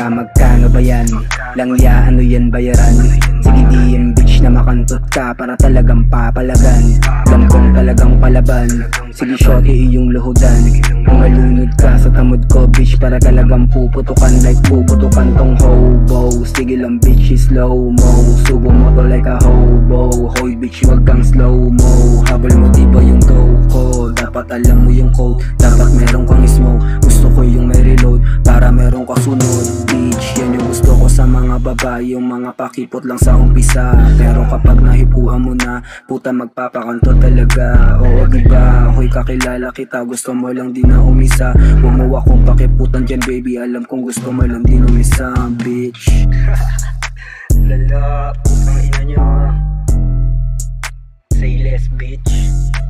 ka, magkano ba yan? Langya, ano yan bayaran? Sige DM bitch na makantot ka para talagang papalagan. Alam kong talagang palaban. Sige shorty iyong luhudan. Kung malunod ka sa tamod ko bitch para talagang puputukan. Like puputukan tong hobo. Sige lang bitch slow mo. Subo mo to like a hobo. Hoy bitch wag kang slow mo. Habol mo diba yung go ko. Dapat alam mo yung code. Dapat meron kang smoke. Gusto ko yung may reload para meron ka sunod. Bitch yan yung gusto ko sa mga babae. Yung mga pakipot lang sa umpisa. Pero kapag nahipuan mo na, puta magpapakanto talaga. Oo diba, hoy kakilala kita. Gusto mo lang din na umisa. Huwag mo akong pakiputan dyan baby. Alam kong gusto mo lang din umisa. Bitch lala, putang ina nyo. Say less bitch.